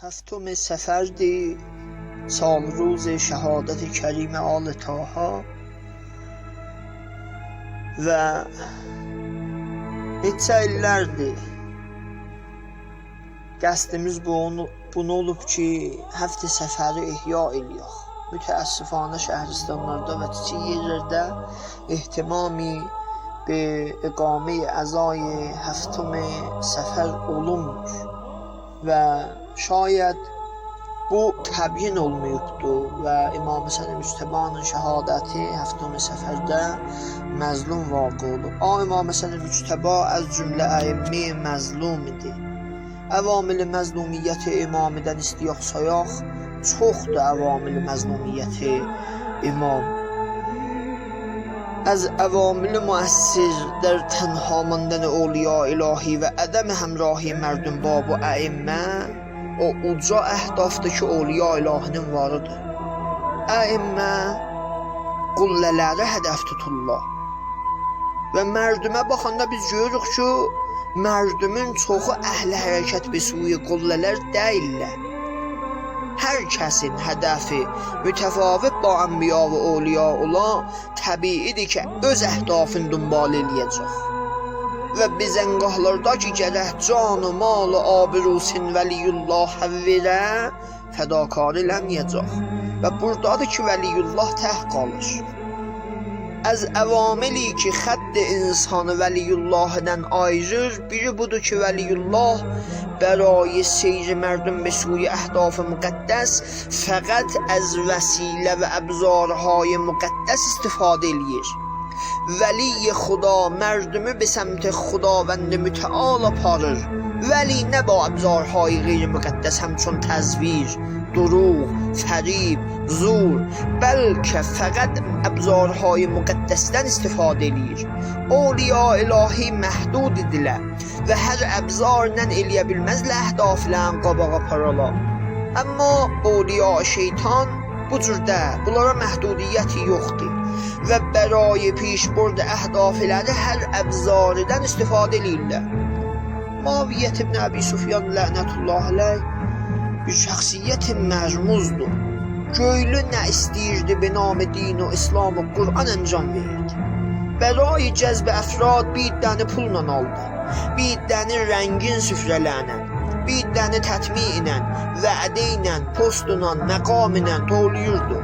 هفتم سفردی سال روز شهادت کریم آل طاها ve neçə illərdir qəsdimiz bunu olub ki, həftə səfəri ihya eləyək. Mütəəssifanə şəhristanlarda və kiçik yerlərdə ehtimami be iqamə əzay həftəm səfər olunmur və şayət bu təbyin olmayıbdır və İmam Həsən Müctəbanın şəhadəti həftəm səfərdə məzlum vaqe olub. İmam Həsən Müctəba az cümlə əimmi məzlum idi. Əvamil məzlumiyyəti imamidən istiyaq sayaq, çoxdur əvamil məzlumiyyəti imam. Az əvamil müəssir در تنها ماندن اولیاء الهی و عدم همراهی مردم با bu ائمه o uca əhdafdakı awliya ilahinin varıdır. Əimmə qullələri hədəf tuturlar. Və mərdümə baxanda biz görürük ki, mərdümün çoxu əhli hərəkət bir suyu qullələr deyillər. Hər kəsin hədəfi mütəfavit ba ənbiya və awliya olan təbiidir ki, öz əhdafını dünbal eləyəcək. Və biz əngahlarda ki, gərək canı, malı, abirusin vəliyullah həvvirə fədakar eləməyəcək. Və buradadır ki, vəliyullah təh qalır. Az əvamili ki, xədd insanı vəliyullahdan ayırır, biri budur ki, vəliyullah برای سیر مردم به سوی اهداف مقدس فقط از وسیله و ابزارهای مقدس استفاده eləyir. ولی خدا مردمی به سمت خداوند متعال aparır. ولی نه با ابزارهای غیر مقدس همچون تزویر، دروغ، فریب، زور، بلکه فقط ابزارهای مقدسdən استفاده eləyir. Awliya ilahi məhdud idilər və hər əbzarla eləyə bilməzlə əhdaflən qabağa paralar. Amma awliya şeytan bu cürdə, bunlara məhdudiyyəti yoxdur və برای پیشبرد əhdafləri hər əbzardan istifadə eləyirlər. Muaviyyət ibn Əbi Sufyan lənətullah aleyh bir şəxsiyyət mərmuzdur. Göylü nə istəyirdi به نام دین و اسلام و قرآن انجام verirdi. برای جذب افراد bir dənə pulla aldı. Bir dənə rəngin süfrələnə, bir dənə tətmi ilə, vədə ilə, postla, məqam ilə doluyurdu.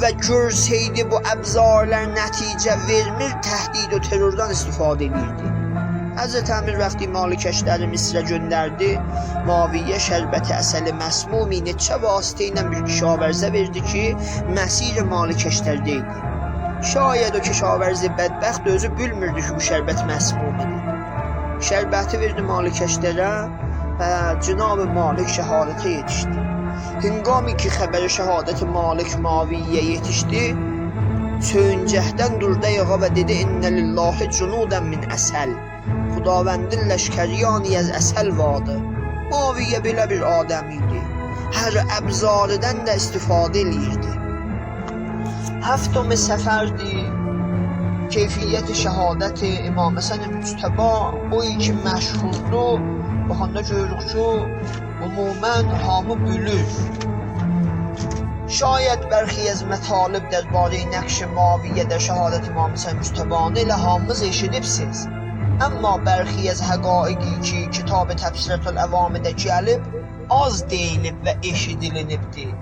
Və görsəydi bu əbzarlar nəticə vermir, təhdid və terrordan istifadə edirdi. Həzrət Əmir vəqti malikəşləri Misrə göndərdi. Muaviyyə şərbəti əsəli məsmumi neçə vasitə ilə bir kişavərzə verdi ki, məsir malikəşlərdə idi. Şayət o kişavərzi bədbəxt özü bilmirdi ki, bu şərbət məsmumidir. Şərbəti verdi malikəşlərə və Cənab-ı Malik şəhadətə yetişdi. Hingami ki, xəbəri şəhadət Malik Muaviyyə yetişdi, söyüncəhdən durdu yağa və dedi, İnnə lillahi cunudən min əsəl. Xudavəndin ləşkəriyani az əsəl vardı. Muaviyyə belə bir adam idi. Hər əbzarıdan da istifadə eləyirdi. Həftəm səfərdi keyfiyyət şəhadəti İmam Həsən Müctəba o ki məşhurdur. Baxanda görürük ki, umumən hamı bilir. Şayət bərxi az mətalib dərbarə nəqş Muaviyyə şəhadət İmam Həsən Müctəbanı ilə hamımız eşidibsiz. Amma bərxi az həqaiqi ki, kitab Təbsirətül Əvamidə gəlib, az deyilib və eşidilinibdir.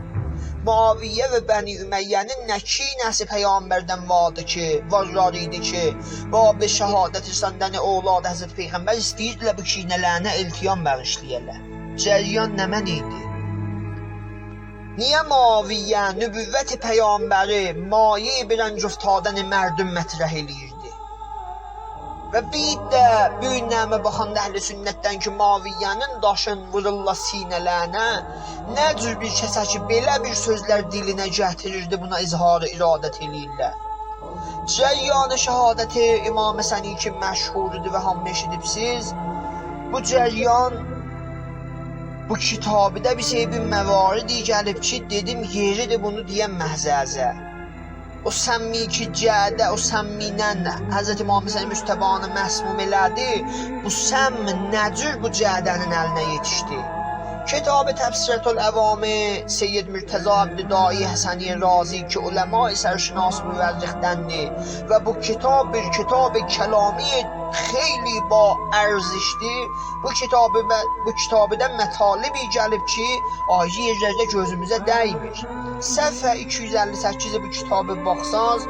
Muaviyyə və Bəni Üməyyənin nəki nəsi peyğəmbərdən vardı ki, varlar idi ki, bab-ı şəhadət səndən oğladı Həzrət Peyğəmbər istəyirdilər bu kinələrinə iltiyam bəğişləyərlər. Cəryan nə mən idi? Niyə Muaviyyə nübüvvət peyğəmbəri maye bir əncuftadən mərdüm mətrəh eləyirdi? Və bir də böyük nəmə baxanda əhl-i sünnətdən ki, Muaviyyənin daşın vururla sinələrinə, nə cür bir kəsə ki, belə bir sözlər dilinə gətirirdi, buna izharı iradət eləyirlər. Cəryan-ı şəhadəti İmam Həsəni ki, məşhurdur və hamı eşidibsiz, bu cəryan bu kitabıda bir bir məvaridi gəlib ki, dedim yeridir bunu deyən məhzəzə. O səmmi ki cədə, o səmminən Həzrət İmam Həsən Müctəbanı məsmum elədi. Bu səmm nəcür bu cədənin əlinə yetişdi? کتاب تبصرة العوام سید مرتضی عبدالدایی حسنی رازی که علمای سرشناس مورخ‌دنده و bu کتاب bir کتاب کلامی خیلی با ارزشdir. Bu kitabda mətalibi gəlib ki, ayı yerlərdə gözümüzə dəymir. Səhifə 258-də bu kitabı baxsaz,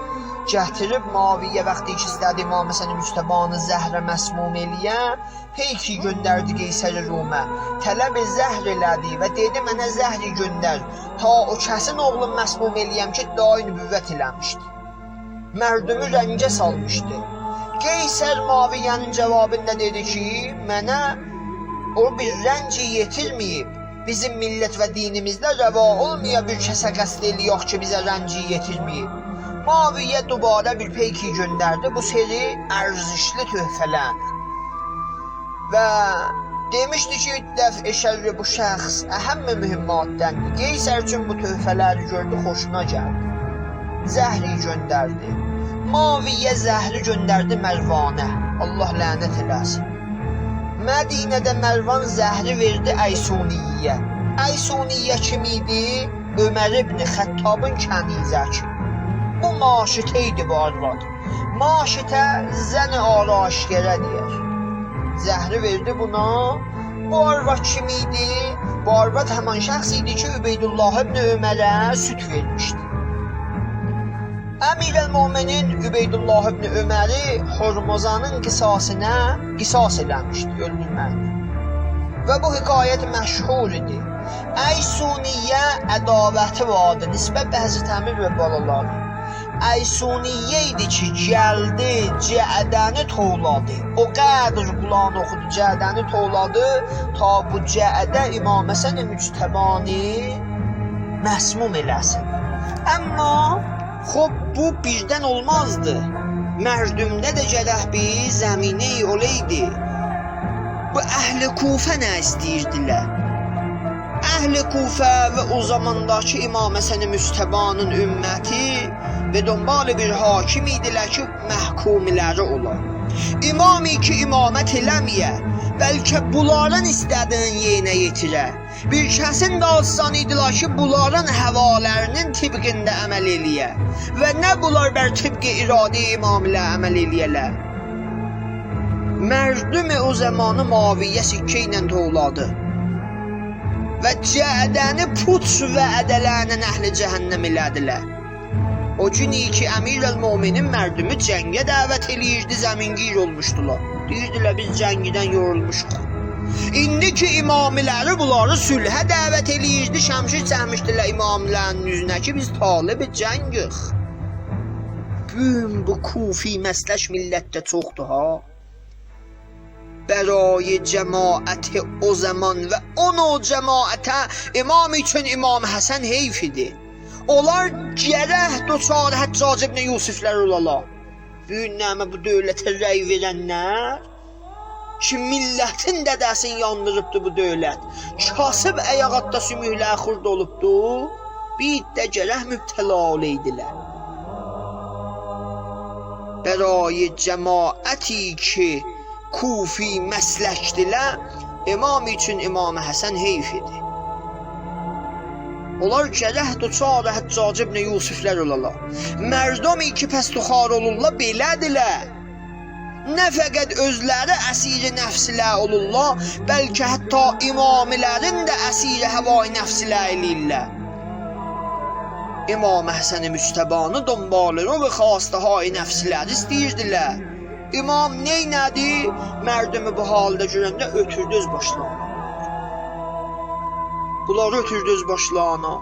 gətirib Muaviyə vaxtı ki istədi İmam Həsən Müctəbanı zəhrə məsmum eləyə, peyki göndərdi Qeysər Rumə. Tələb zəhr elədi və dedi mənə zəhri göndər. Ta o kəsin oğlum məsmum eləyəm ki, dahi nübüvvət eləmişdi. Mərdümü rəngə salmışdı. Qeysər Muaviyyənin cavabında dedi ki, mənə o bir rənci yetirməyib. Bizim millət və dinimizdə rəva olmaya bir kəsə qəsd eləyək ki, bizə rənci yetirməyib. Muaviyyə dubara bir peyki göndərdi, bu seri ərzişli töhfələr. Və demişdi ki, dəf-i şərri bu şəxs əhəmm-i mühimmatdəndir. Qeysər üçün bu töhfələri gördü, xoşuna gəldi. Zəhri göndərdi. Muaviyyə zəhri göndərdi Mərvanə. Allah lənət eləsin. Mədinədə Mərvan zəhri verdi Əysuniyyə. Əysuniyyə kim idi? Ömər ibn Xəttabın kənizəki. Bu maşitə idi bu arvad. Maşitə zəni araşgərə deyər. Zəhri verdi buna. Bu arvad kim idi? Bu arvad həman şəxs idi ki, Übeydullah ibn Ömərə süt vermişdi. Əmir-əl-Möminin Übeydullah ibn Öməri Hormozanın qisasına qisas eləmişdi, öldürməkdir. Və bu hikayət məşhur idi. Əysuniyyə ədavəti vardı, nisbət də Həzrət Əmir və balaları. Əysuniyyə idi ki, gəldi, Cədəni tovladı. O qədr Qulan oxudu, Cədəni tovladı, ta bu Cədə İmam Həsən Müctəbani məsmum eləsin. Amma xub bu birdən olmazdı. Mərdümdə də gərək bir zəminə olaydı. Bu əhl-i Kufə nə istəyirdilər? Əhl-i Kufə və o zamandakı İmam Həsən Müctəbanın ümməti və dönbalı bir hakim idilər ki, məhkumiləri olar. İmami ki imamət eləməyə, bəlkə bunların istədiyin yerinə yetirə. Bir kəsin də azsan idilər ki, bunların həvalərinin tibqində əməl eləyə və nə bunlar bər tibqi iradə imam ilə əməl eləyələr. Mərdüm o zamanı Muaviyyə sikkə ilə tovladı və Cədəni put və ədələrinə əhli cəhənnəm elədilər. O gün ki, Əmir-əl-Möminin mərdümü cəngə dəvət eləyirdi, zəmingir olmuşdular. Deyirdilər, biz cəngidən yorulmuşuq. İndi ki, imamiləri bunları sülhə dəvət eləyirdi, şəmşir çəkmişdilər imamilərin üzünə ki, biz talib-i cəngıq. Gün bu kufi məsləş millətdə çoxdur, ha? Bərayi cəmaəti o zaman və o cəmaətə imam üçün İmam Həsən heyf idi. Onlar gərək doçar Həccac ibn Yusiflər olala. Büyün nəmə bu dövlətə rəy verənlər ki, millətin dədəsini yandırıbdı bu dövlət. Kasıb əyaqatda sümüklər xurd olubdu, bir də gərək mübtəla oleydilər. Bərayi cəmaəti ki, kufi məsləkdilər, imam üçün İmam Həsən heyf idi. Onlar gərək doçar Həccac ibn Yusiflər olala. Mərdumi ki, pəstuxar olurlar, belədilər. Nə fəqət özləri əsiri nəfsilər olurlar, bəlkə hətta imamilərin də əsiri həvai nəfsilər eləyirlər. İmam Həsən Müctəbanı dönbalı və xastəhai nəfsilər istəyirdilər. İmam neynədi? Mərdumi bu halda görəndə ötürdü öz başlarına. Bunlar ötürdü öz başlarına.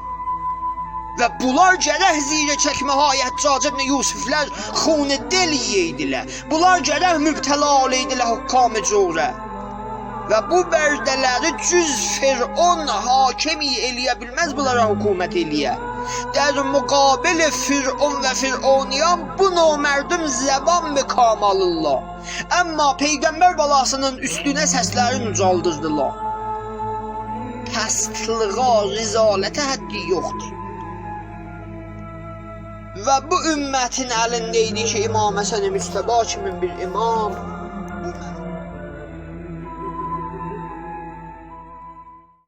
Və bunlar gərək zirə çəkməhay Həccac ibn Yusiflər xun-i del yeydilər. Bunlar gərək mübtəla oleydilər hukkam-ı corə. Və bu bərdələri cüz Fir'on hakimi eləyə bilməz bunlara hökumət eləyə. در مقابل فرعون و فرعونیان bu namərdum zəban və kamalullah. Amma Peyğəmbər balasının üstünə səslərini ucaldırdılar. Pəstlığa, rizalətə həddi yoxdur. Və bu ümmətin əlində idi ki, İmam Həsən Müctəba kimi bir imam